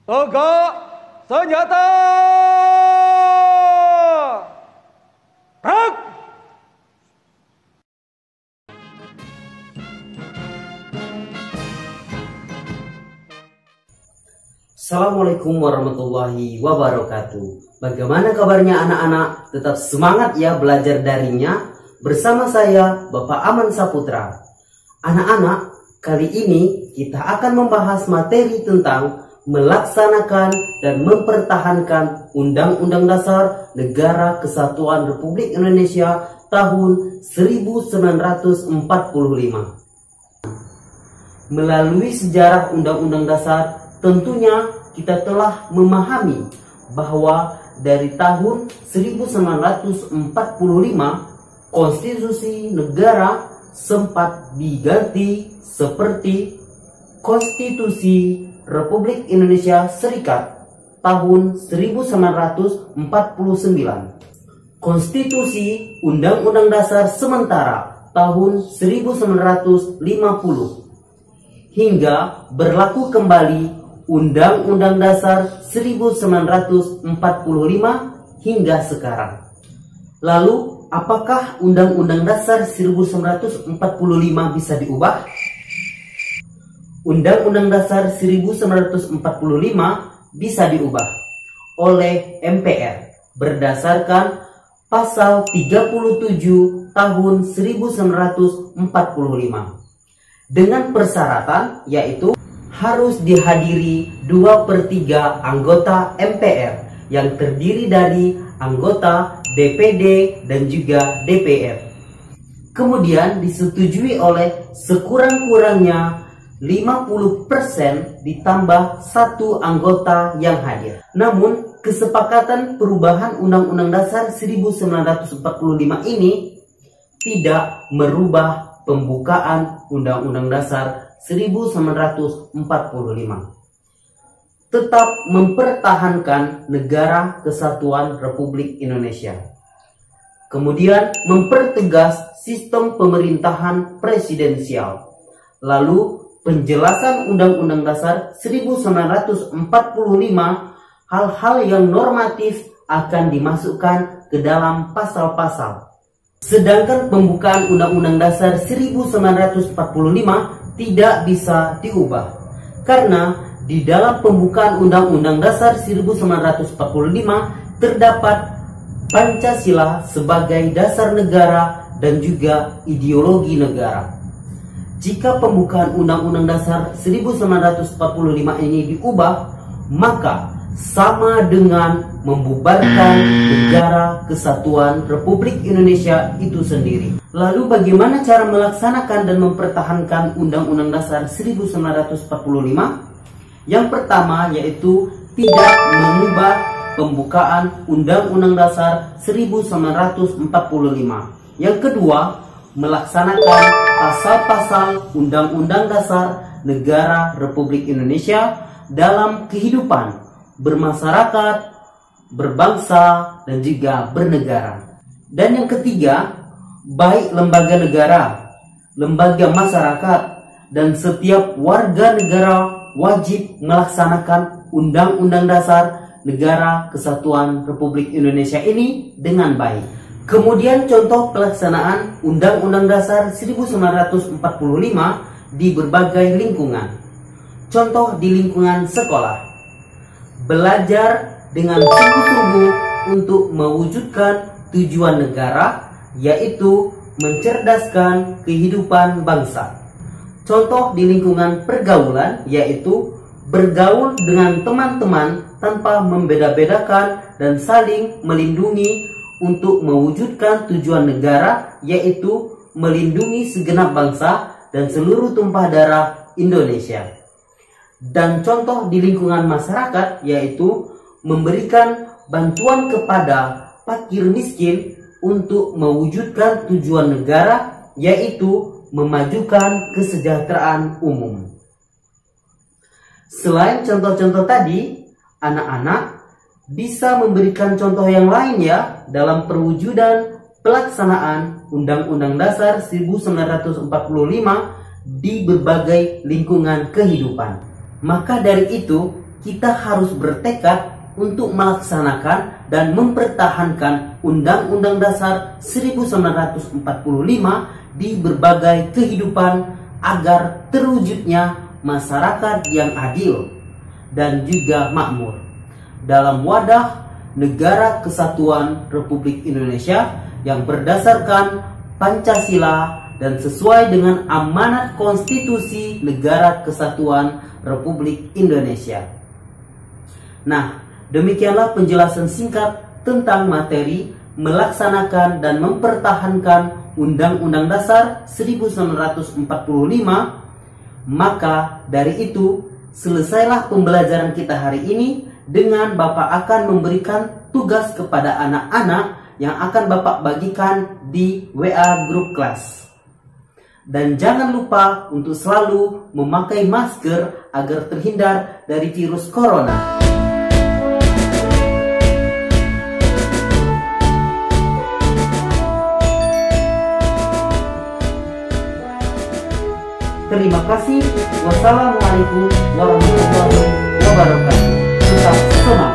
Tegak senjata! Rak! Assalamualaikum warahmatullahi wabarakatuh. Bagaimana kabarnya anak-anak? Tetap semangat ya belajar darinya. Bersama saya Bapak Aman Saputra. Anak-anak, kali ini kita akan membahas materi tentang melaksanakan dan mempertahankan Undang-Undang Dasar Negara Kesatuan Republik Indonesia tahun 1945. Melalui sejarah Undang-Undang Dasar, tentunya kita telah memahami bahwa dari tahun 1945 konstitusi negara sempat diganti seperti Konstitusi Republik Indonesia Serikat tahun 1949, Konstitusi Undang-Undang Dasar sementara tahun 1950, hingga berlaku kembali Undang-Undang Dasar 1945 hingga sekarang. Lalu, apakah Undang-Undang Dasar 1945 bisa diubah? Undang-Undang Dasar 1945 bisa diubah oleh MPR berdasarkan Pasal 37 tahun 1945 dengan persyaratan yaitu harus dihadiri 2/3 anggota MPR yang terdiri dari anggota DPD dan juga DPR. Kemudian disetujui oleh sekurang-kurangnya 50% ditambah satu anggota yang hadir. Namun, kesepakatan perubahan Undang-Undang Dasar 1945 ini tidak merubah pembukaan Undang-Undang Dasar 1945. Tetap mempertahankan Negara Kesatuan Republik Indonesia. Kemudian mempertegas sistem pemerintahan presidensial. Lalu penjelasan Undang-Undang Dasar 1945, hal-hal yang normatif akan dimasukkan ke dalam pasal-pasal. Sedangkan pembukaan Undang-Undang Dasar 1945 tidak bisa diubah. Karena di dalam pembukaan Undang-Undang Dasar 1945 terdapat Pancasila sebagai dasar negara dan juga ideologi negara. Jika pembukaan Undang-Undang Dasar 1945 ini diubah, maka sama dengan membubarkan Negara Kesatuan Republik Indonesia itu sendiri. Lalu bagaimana cara melaksanakan dan mempertahankan Undang-Undang Dasar 1945? Yang pertama yaitu tidak mengubah pembukaan Undang-Undang Dasar 1945. Yang kedua, melaksanakan pasal-pasal Undang-Undang Dasar Negara Republik Indonesia dalam kehidupan bermasyarakat, berbangsa, dan juga bernegara. Dan yang ketiga, baik lembaga negara, lembaga masyarakat, dan setiap warga negara wajib melaksanakan Undang-Undang Dasar Negara Kesatuan Republik Indonesia ini dengan baik. Kemudian contoh pelaksanaan Undang-Undang Dasar 1945 di berbagai lingkungan. Contoh di lingkungan sekolah. Belajar dengan sungguh-sungguh untuk mewujudkan tujuan negara, yaitu mencerdaskan kehidupan bangsa. Contoh di lingkungan pergaulan, yaitu bergaul dengan teman-teman tanpa membeda-bedakan dan saling melindungi untuk mewujudkan tujuan negara, yaitu melindungi segenap bangsa dan seluruh tumpah darah Indonesia. Dan contoh di lingkungan masyarakat yaitu memberikan bantuan kepada fakir miskin untuk mewujudkan tujuan negara, yaitu memajukan kesejahteraan umum. Selain contoh-contoh tadi, anak-anak bisa memberikan contoh yang lain ya dalam perwujudan pelaksanaan Undang-Undang Dasar 1945 di berbagai lingkungan kehidupan. Maka dari itu kita harus bertekad untuk melaksanakan dan mempertahankan Undang-Undang Dasar 1945 di berbagai kehidupan agar terwujudnya masyarakat yang adil dan juga makmur dalam wadah Negara Kesatuan Republik Indonesia yang berdasarkan Pancasila dan sesuai dengan amanat konstitusi Negara Kesatuan Republik Indonesia. Nah, demikianlah penjelasan singkat tentang materi melaksanakan dan mempertahankan Undang-Undang Dasar 1945. Maka dari itu, selesailah pembelajaran kita hari ini dengan Bapak akan memberikan tugas kepada anak-anak yang akan Bapak bagikan di WA grup kelas. Dan jangan lupa untuk selalu memakai masker agar terhindar dari virus corona. Terima kasih. Wassalamualaikum warahmatullahi wabarakatuh. Tetap semangat.